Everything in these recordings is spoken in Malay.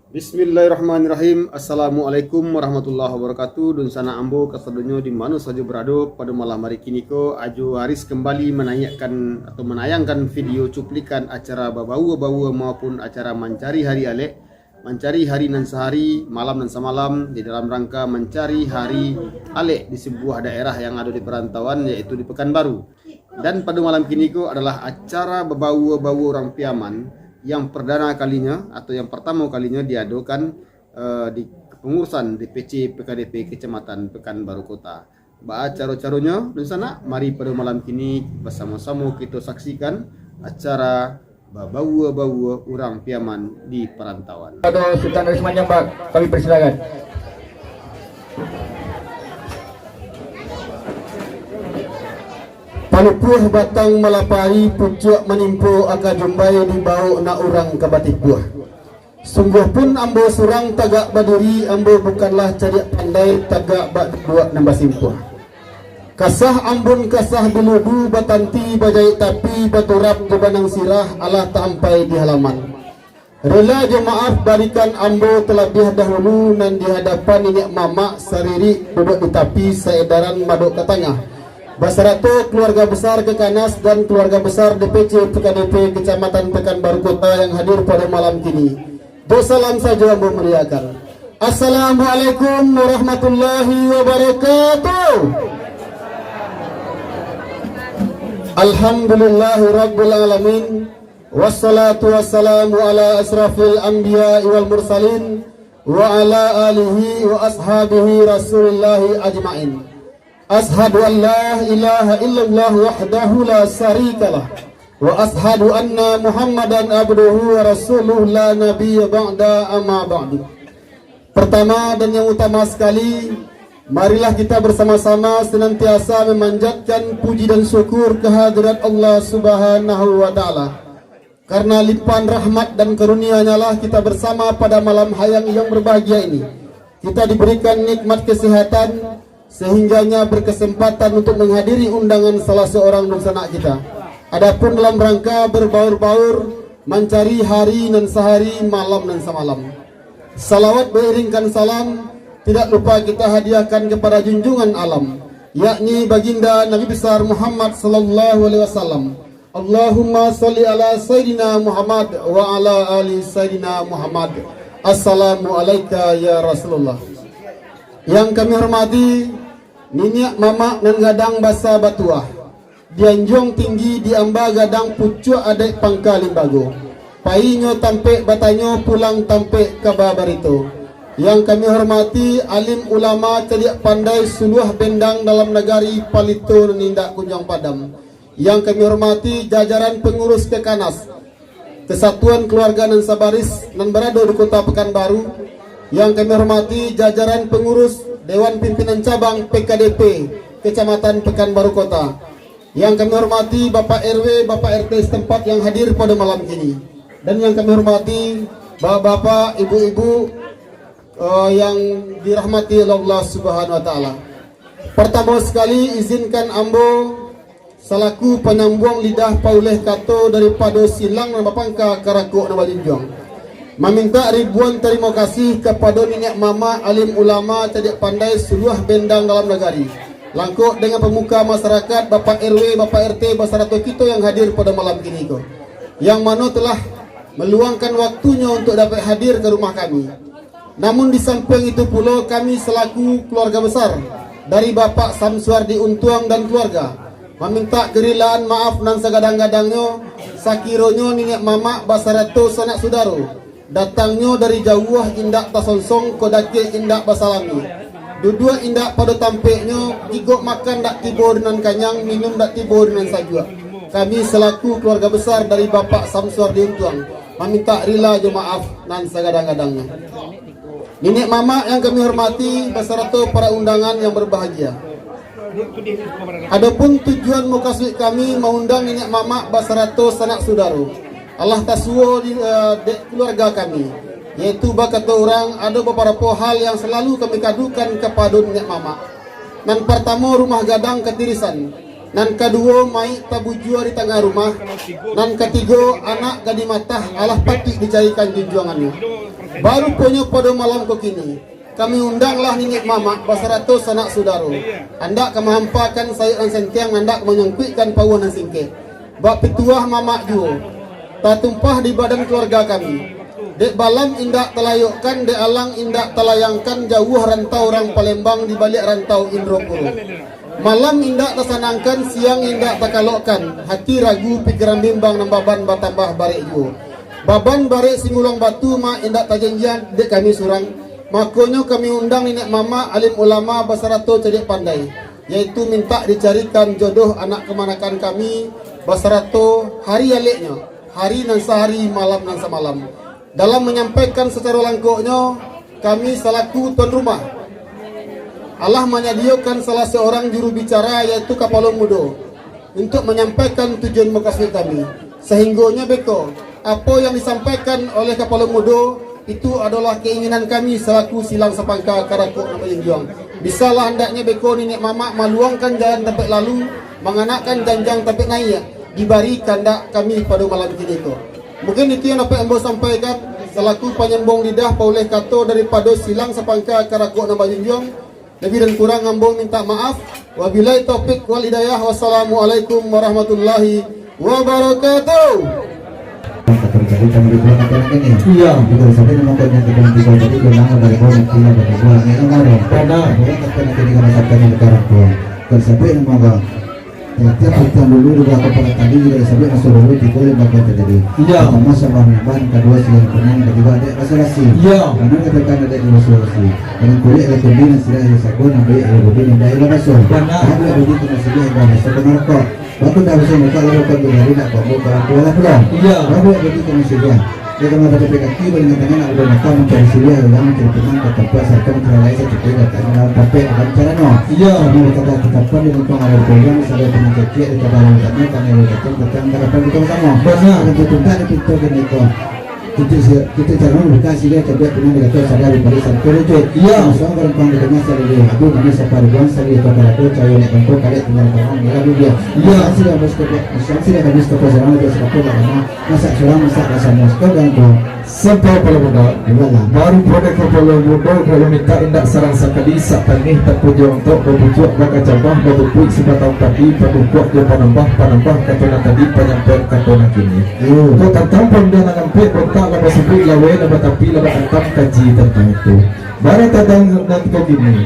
Bismillahirrahmanirrahim. Assalamualaikum warahmatullahi wabarakatuh. Dun sana ambo kasadonyo di mana saja berada pada malam hari kini ko Ajo Haris kembali menayangkan video cuplikan acara babawa maupun acara mencari hari alek, mencari hari nan sehari, malam nan semalam di dalam rangka mencari hari alek di sebuah daerah yang ada di perantauan yaitu di Pekanbaru. Dan pada malam kini ko adalah acara babawa orang Piaman yang perdana kalinya atau yang pertama kalinya diadakan di kepengurusan DPC PKDP Kecamatan Pekanbaru Kota. Cara-caranya di sana, mari pada malam kini bersama-sama kita saksikan acara bawa orang Piaman di perantauan. Atau Sultan Risman Jambak, kami persilakan. Palupuh batang malapari pucuk menimpu aga jumbai di bau na orang kabatik buah. Sungguh pun ambo surang tagak baduri, ambo bukanlah cariak pandai tagak bak buat nambah simpuh. Kasah ambun kasah duludu batanti bajai tapi baturap jebanang sirah Allah tak sampai di halaman. Rela je maaf barikan ambo terlebih dahulu nan di hadapan nenek mamak sariri duduk di tepi seedaran maduk ke tengah. Basarato keluarga besar Kekanas dan keluarga besar DPC PKDP Kecamatan Pekanbaru Kota yang hadir pada malam kini. Salam saja memeriahkan. Assalamualaikum warahmatullahi wabarakatuh. Alhamdulillahi rabbil alamin. Wassalatu wassalamu ala asrafil anbiya wal mursalin wa ala alihi wa ashabihi rasulillahi ajma'in. Ashhadu an la ilaha illallah wahdahu la syarikalah wa ashhadu anna Muhammadan abduhu wa rasuluhu la nabiyya ba'da amma ba'du. Pertama dan yang utama sekali, marilah kita bersama-sama senantiasa memanjatkan puji dan syukur kehadirat Allah Subhanahu wa taala. Karena limpahan rahmat dan karunia-Nya lah kita bersama pada malam hayang yang berbahagia ini. Kita diberikan nikmat kesehatan sehingganya berkesempatan untuk menghadiri undangan salah seorang sanak kita. Adapun dalam rangka berbaur-baur mencari hari nan sehari, malam nan semalam. Salawat beriringkan salam tidak lupa kita hadiahkan kepada junjungan alam, yakni baginda Nabi besar Muhammad sallallahu alaihi wasallam. Allahumma sholli ala sayyidina Muhammad wa ala ali sayyidina Muhammad. Assalamu alayka ya Rasulullah. Yang kami hormati Ninyak mamak nan gadang basa batuah, dianjong tinggi diamba gadang pucuk adek pangka limbago, painyo tampe batanyo pulang tampe kababarito. Yang kami hormati alim ulama cediak pandai suluh bendang dalam negari palito nindak kunjang padam. Yang kami hormati jajaran pengurus Kekanas, Kesatuan Keluarga nan Sabaris nan berada di Kota Pekanbaru. Yang kami hormati jajaran pengurus Dewan Pimpinan Cabang PKDP Kecamatan Pekanbaru Kota. Yang kami hormati Bapak RW, Bapak RT setempat yang hadir pada malam ini. Dan yang kami hormati Bapak, Ibu-ibu yang dirahmati Allah Subhanahu wa taala. Pertama sekali izinkan ambo selaku penyambung lidah pauleh kato daripada silang dan bapangka karakuk na balinjong meminta ribuan terima kasih kepada nenek mama alim ulama cediak pandai seluruh bendang dalam negari. Langkuk dengan pemuka masyarakat, Bapak RW, Bapak RT, beserta kita yang hadir pada malam ini ko, yang mana telah meluangkan waktunya untuk dapat hadir ke rumah kami. Namun di samping itu pula kami selaku keluarga besar dari Bapak Samsuardi Untuang dan keluarga meminta kerilaan maaf nan segadang-gadangnya sakironyo nenek mama basarato sanak saudaro datangnya dari jauh indak tasonsong kodake indak basalami. Dua indak pada tampeknya igok makan dak tibo dengan kanyang, minum dak tibo dengan sajua. Kami selaku keluarga besar dari Bapak Samsuar Diuntuang meminta rila je maaf nan segadang-gadangnya. Nenek mama yang kami hormati beserta para undangan yang berbahagia. Adapun tujuan mukaswik kami mengundang nenek mama beserta sanak saudara Allah taswo di keluarga kami, yaitu kata orang ada beberapa hal yang selalu kami kadukan kepada nenek mama. Nan pertama rumah gadang ketirisan, nan kedua mai tabujua di tengah rumah, nan ketiga anak gadi matah Allah pati dicarikan junjungannya. Baru punya pada malam kini kami undanglah nenek mamak basaratus anak saudara. Anda kemahampakan saya dan sentiang anda menyengkuitkan pauan dan singkit. Bak petuah mamak juga. Tak tumpah di badan keluarga kami. Dek balam indak telayukkan, dek alang indak telayangkan jauh rantau orang Palembang di balik rantau Indropuro. Malam indak tersanangkan, siang indak terkalokkan. Hati ragu, pikiran bimbang dan baban bertambah barik juga. Baban barik singulang batu mak indak terjanjian dek kami surang. Makanya kami undang nenek mama alim ulama basarato cerdik pandai, yaitu minta dicarikan jodoh anak kemanakan kami basarato hari aliknya, hari nan sehari malam nan semalam. Dalam menyampaikan secara langkuknya, kami selaku tuan rumah Allah menyediakan salah seorang juru bicara yaitu Kapalo Mudo untuk menyampaikan tujuan makasih kami. Sehingganya beko apa yang disampaikan oleh Kapalo Mudo itu adalah keinginan kami selaku silang sepangka karakuk nama Jinjuang. Bisalah hendaknya beko nenek mamak meluangkan jalan tempat lalu, menganakkan janjang tempat naik, diberi kandak kami pada malam kini itu. Mungkin itu yang dapat ambo sampaikan selaku penyambung lidah pauleh kato daripada silang sepangka karakuk nama Jinjuang. Lebih dan kurang ambo minta maaf. Wabillahi taufik wal hidayah. Wassalamualaikum warahmatullahi wabarakatuh. Terjadi kami dibuat anak ini. Iya. Kita sampai nama kau yang kita nanti kau jadi kenal dari kau yang kita berdua. Ini nama pada. Bukan kita nanti kita masakan yang sekarang kau. Kalau sampai nama kau. Tiap kita dulu juga kepada tadi dari sampai masuk dulu di kau yang bakal terjadi. Iya. Pertama sama ban, kedua siang penang, ketiga ada resolusi. Iya. Karena kita kan ada resolusi. Dan kuliah ada kombinasi sudah disakun, ambil ada kombinasi dah ilah masuk. Benar. Ada begitu masih dia ibadah. Sebenarnya kau. Waktu dah bisa mereka lalu kan berlari nak bawa barang kuala pulang. Iya. Baru begitu kami sedia. Dia kena pada kaki dengan tangan ada mereka mencari sedia dalam mencari teman ke tempat serta mencari lain seperti kata dalam tapet dan cara no. Iya. Kami kata tetapkan dengan pengaruh program saya pernah kecil di dalam kami kami kecil tentang harapan kita sama. Benar. Untuk tuntas kita kena ikut. Kita jangan buka sila kerja punya mereka sadar pada satu itu. Iya. Masuk orang pang dengan sila aku kami sapar buang sila itu pada aku cahaya nak kantor kalian tinggal kawan mereka dia. Iya. Sila bos kerja, sila kami sekolah sekarang dia sekolah karena masak selama masak rasa masak dan tu sampai kalau muda. Baru produk kalau muda kalau minta indak sarang sekali sakani tak punya untuk berbujuk bakal cabah berbupuk sebatang padi berbujuk dia penambah kata tadi penyampaian kata nak ini. Kau tentang pembelian nampak kontak lepas sebut lawan lepas tapi lepas angkat kaji tentang itu. Barat tentang nanti kau gini.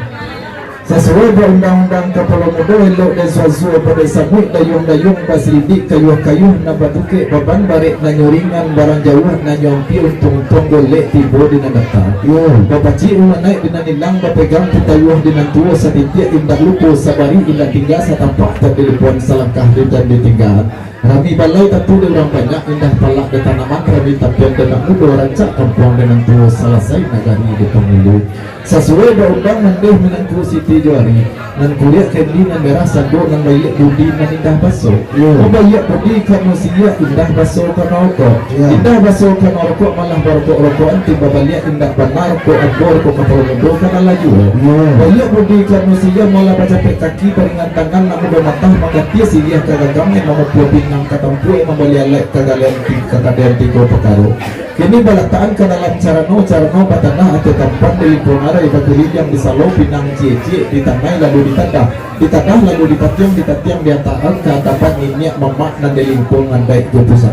Sesuai undang-undang Kapalo Mudo elok dan suatu pada sabut dayung-dayung pasilidik kayuh-kayuh na batuke baban barik na nyoringan barang jauh na nyompi untung-untung golek tibo di data. Bapaci rumah naik dengan nilang bapegang pitayuh dengan tua setiap indah lupa sabari indah tinggal satampak tertelepon selangkah dan ditinggal. Rami balai tentu orang banyak indah palak dan tanaman rami tapian dengan muda rancak kampung dengan tua selesai negari di pemilu. Sesuai undang mendeh menangku Siti Johari dan kuliah kendi dan merah sanduk dan bayi budi dan indah baso. Bayi budi karena siap indah baso karena rokok. Indah baso karena rokok malah berokok-rokokan tiba balik indah benar rokok ador rokok Kapalo Mudo karena laju. Bayi budi karena siap malah baca kaki beringat tangan namun bermatah maka dia siap kagagam yang memupuk pinang katampu yang membeli alek kagalian tiga perkara. Kini balataan ke dalam cara no patanah atau tempat di lingkungan ada batu yang disalo pinang cie ditanai lalu ditadah lalu ditatiang di antara ke hadapan minyak memak dan di lingkungan baik 21.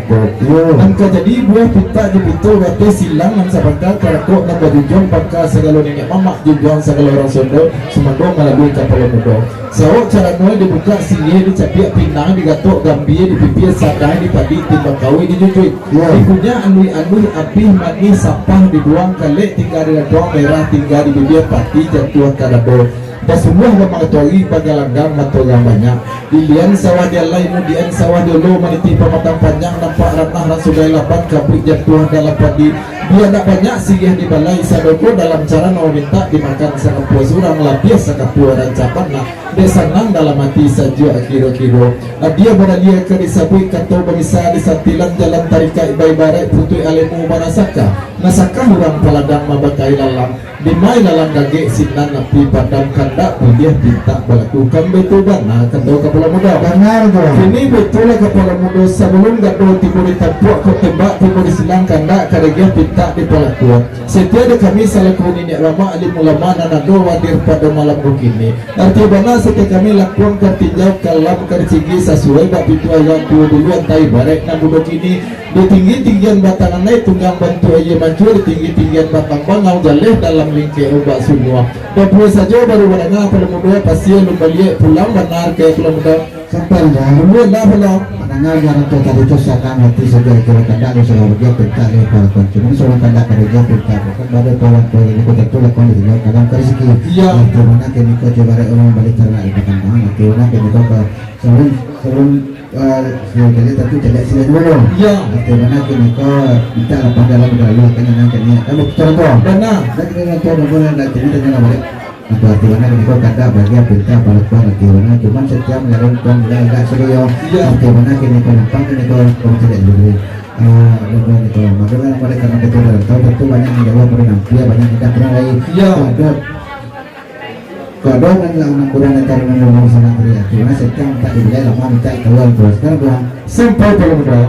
Dan jadi buah pita di pintu berarti silang dan sabangka karakok dan bajujong bangka segala minyak memak jujong segala orang Sunda semandong melalui Kapalo Mudo. Sawak cara noy dibuka siye dicapiak pinang digatok gambia di pipir sadai di padi timbang kawi dijujui. Ikunya anui api manis sampah dibuang kalik tinggal di ladang merah tinggal di bibir pati jatuh kadado. Dan semua mengetahui bagalanggang matang banyak. Dilian sawah dia lain kemudian sawah dulu meniti pematang panjang nampak ranah sudah lapan kabrik jatuh dalam padi. Dia tak banyak sihir di balai sadoko dalam cara mau minta dimakan sakapua surang lapis sakapua rancapan nah dia senang dalam hati saja kira-kira. Dia beralih ke disabui kantor pemisah di satilan jalan tarika ibai barai putui alimu manasaka nasakah orang peladang mabakai lalang di mai lalang gage sinan api padam kandak dia minta melakukan betul dana kantor Kapalo Mudo. Benar tu. Ini betul Kapalo Mudo sebelum gado tiba ditampuk ke tembak tiba disilang kandak kadang minta di pelakuan setiada kami salakuni ni rama alim ulama nado wadir pada malam begini. Arti bana setiap kami lakukan kertinjau kalam kercigi sesuai bab itu ayat 22 tai barek na budok ini di tinggi-tinggian batangan naik tunggang bantu aja mancur di tinggi-tinggian batang bangau jaleh dalam lingkar ubah semua. Dan saja baru barangnya pada muda pasien lumbalie pulang benar ke pulang muda sampai dah muda lah pulang. Mendengar yang tadi itu seakan hati saja kira kanda ada seorang dia pintar ni para konsumen seorang kanda kerja pintar kan pada orang tua ini kita tu lakon di dalam kadang rezeki Iya. Di mana kini kau coba orang balik ternak di batang bang di mana kini kau sebelum jadi tapi tidak sila dulu Iya. di mana kini kau minta apa dalam dalam kena nak kini kamu contoh Dana. dan kena contoh boleh nak jadi dengan balik atau arti mana ini kau kata bagian pintar balik pun arti mana cuma setiap melakukan kau tidak serius Iya. arti mana kini kau nampak kini kau tidak dulu lepas itu makanya mereka nanti tahu tentu banyak yang jawab pernah dia banyak yang tidak pernah lagi Iya. Kadang kan yang kurang antara nomor sana kriya cuma setiap tak dibeli lama minta keluar terus sekarang bilang Sampai pada muda.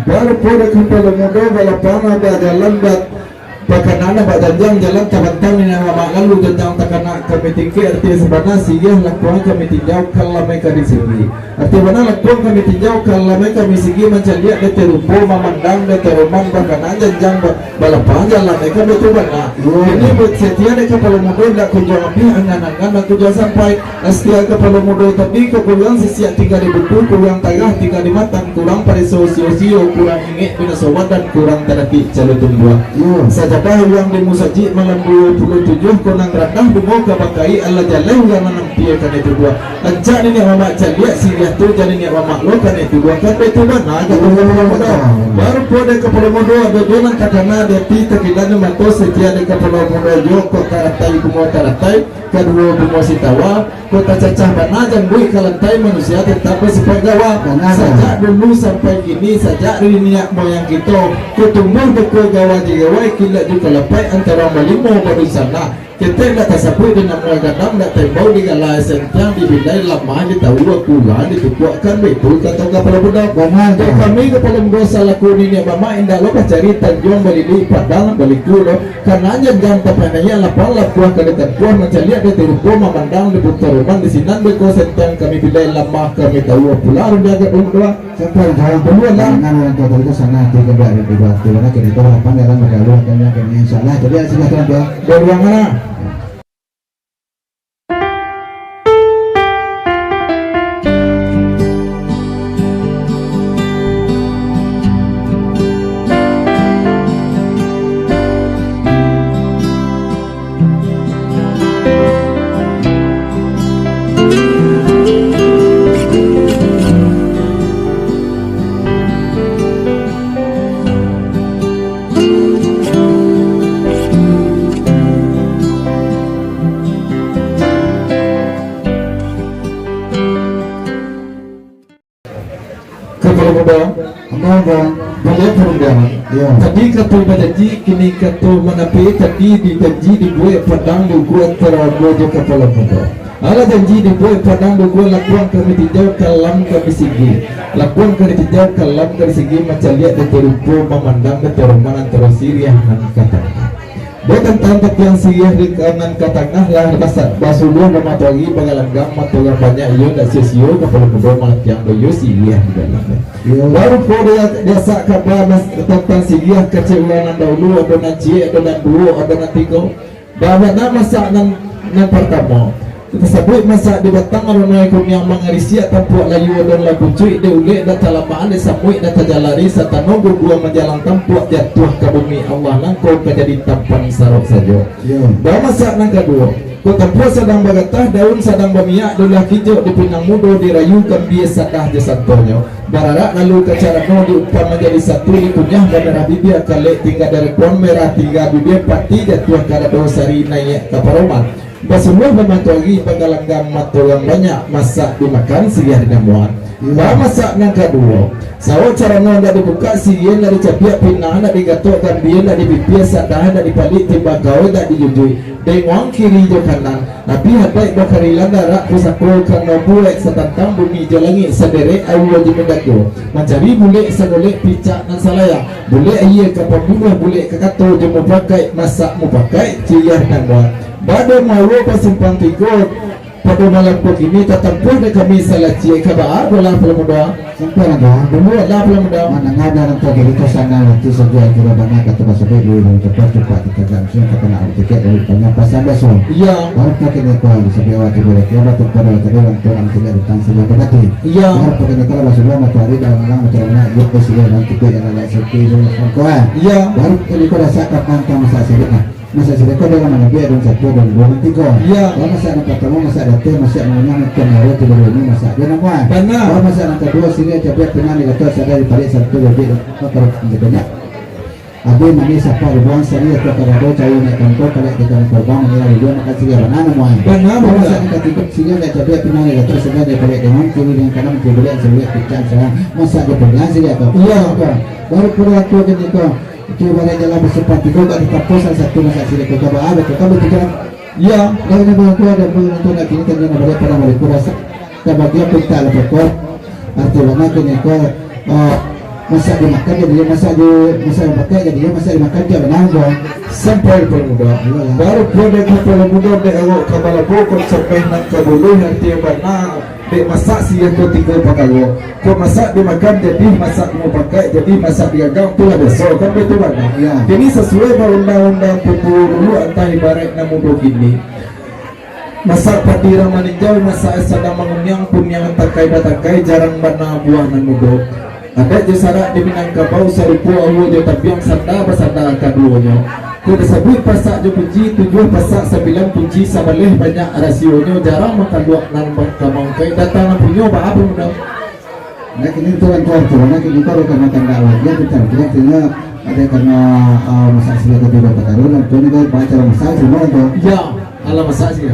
Baru pada kepala muda balapan ada jalan bat Pakanana pada jalan tabantang ini nama lalu jenjang takana kami tinggi arti sebenarnya sih lakukan kami tinjau kalau mereka di sini arti mana lakukan kami tinjau kalau mereka di sini mencari ada terupo memandang ada teruman pakanana jenjang balapan jalan mereka betul benar ini buat setia ada kepala muda tidak kunjung api angan-angan dan kunjung sampai setia kepala muda tapi kekurang sisi 3.000 kurang tengah 3 di matang kurang pada sosio kurang ingin bina sobat dan kurang terapi jalur tumbuh saja dah yang di musaji malam 27 konang rendah bungo kabakai Allah Jalla yang menampiakan itu dua ancak ini mama caliak siriah tu jadi ni mama lo kan itu dua kan itu mana baru pada kepala modo ada jalan katana dia pi takidan mato setia di kepala modo jo kok taratai bungo taratai kedua bungo sitawa kota cacah banajan bui kalantai manusia tetap sepagawa sejak dulu sampai kini sejak dari niat moyang kita kutumbuh beko gawa digawai kila juga lepai antara malimo baru sana kita tidak tersebut dengan mereka kadang tidak tembau di galai sentang di bidai lama di tahu akulah ditukuakan betul kata kepala budak kami kepala budak salah kuni ni mama indah lo cari tanjung balik padang balik kulo karena aja gam tapananya lapang lapuah kedekat puah mencari ada terupo memandang di putar rumah di sini beko sentang kami bidai lama kami tahu pula udah agak dua sampai jalan kedua lah dengan orang tua itu sana tiga dari dua di mana kini kau apa dalam berlalu akhirnya kini insyaallah jadi silakan dia beruang mana kepala muda apa banyak perundangan ya tadi kata berjanji kini kata menapi tadi dijanji dibuat padang dibuat terago je kepala muda ala janji dibuat padang dibuat lakukan kami tinjau kalam kami sigi lakukan kami tinjau kalam kami sigi macam lihat dan terupo memandang dan terumanan terus siriah dan kata bukan tantap yang siriah di kanan katangah lah basulah mematuhi pengalanggam matulah banyak iyo dan sisio kepala muda malah yang doyo siriah di dalamnya baru pada desa kabar tentang siriah kecewaan dahulu ada nanti ada nan dua ada nanti kau bahwa nama saat nan pertama tersebut masa di batang orang naikun yang mengarisia tempuak layu dan lagu cuy de ule dan talamaan de samui dan tajalari satano gua menjalan tempuak jatuh ke bumi Allah nangkau kejadi tampan sarok saja bahwa masa nang kedua kau tempuak sedang bagatah daun sedang bamiak dulah hijau di pinang mudo dirayukan biasa dah jasantonya bararak lalu kecarano diupah menjadi satu di kunyah dan bibir kali tinggal dari pohon merah tinggal bibir pati jatuh kada dosari naik ke paroman Basullah mematuhi pengalanggam matulang banyak masak dimakan siriah dengan muat. Masak yang kedua Sawo cara no ndak dibuka siyen dari capia pinang ndak digatok kan biyen ndak dibiasa dah ndak dibalik timbagau ndak dijujui dengwang kiri jo kanan tapi hadai do karilan darak kusakro kan no buek setantang bumi jo langit sedere ayu jo mendaku mencari bule sadole picak nan salaya bule iye ka pembunuh bule ka kato jo mau pakai masak mau pakai ciyah dan buat bado mau pasimpang tigo pada malam begini tatampuh de kami salah cie kaba bola pelamuda sampai ada dulu lah pelamuda mana ngada nanti jadi kesana nanti saja kira banyak kata bahasa dulu cepat kita langsung kita nak tiket dari banyak pasal besok iya baru pakai neko di sebelah waktu boleh kira tu pada tadi waktu orang tidak datang sebelah berarti iya baru pakai neko lah sebelum matahari dalam malam macam mana dia sebelah nanti kita yang ada seperti itu kawan iya baru kalau kau rasa kapan kamu masa sebelah masa sebelah kau dalam mana dia dan satu dan dua tiga iya masa anak pertama masa ada teh masa menang kemarin tu baru ini masa dia nama benar masa anak kedua sini capek penang di atas ada di balik satu lebih kalau banyak ada manis apa ribuan seni atau kalau cahaya naik kantor kalau kita terbang mengira ribuan maka sini mana nama benar masa anak ketiga sini ada capek penang di atas ada di balik dengan kiri dan kanan kiri dan sebelah picang sekarang masa dia penang sini atau iya baru perlu aku jadi kau coba jalan bersepat tiga tak ditapos satu masa sini kau coba ada kau betul iya kalau nak bantu ada bantu nak kini kan jangan balik pada mereka rasa kebahagiaan kita lepas kau artinya kini kau masa dimakan jadi masa dipakai jadi masa dimakan dia benar kau sampai pelamuda baru produk pelamuda de awak kabala pokok sampai nak kabulu nanti benar de masak siang tu tiga pakai kau masak dimakan jadi masak mau pakai jadi masak diagang tu lah besok kan betul kan ya jadi sesuai undang-undang dulu antara ibarat namun begini masak patira maninjau masak sedang mengunyang pun yang takai jarang mana buah nan mudok ada je sarak di Minangkabau seribu awu je tabiang sanda bersanda akan duanya ku disebut pasak je puji 7 pasak 9 puji sabaleh banyak rasionya jarang makan luak nan kamang kai datang punya apa mudah nak ini tuan nak ini kalau kena dakwah dia betul kita ada karena masak sila kedua perkara dan tuan ini baca masak semua tu ya ala masak sih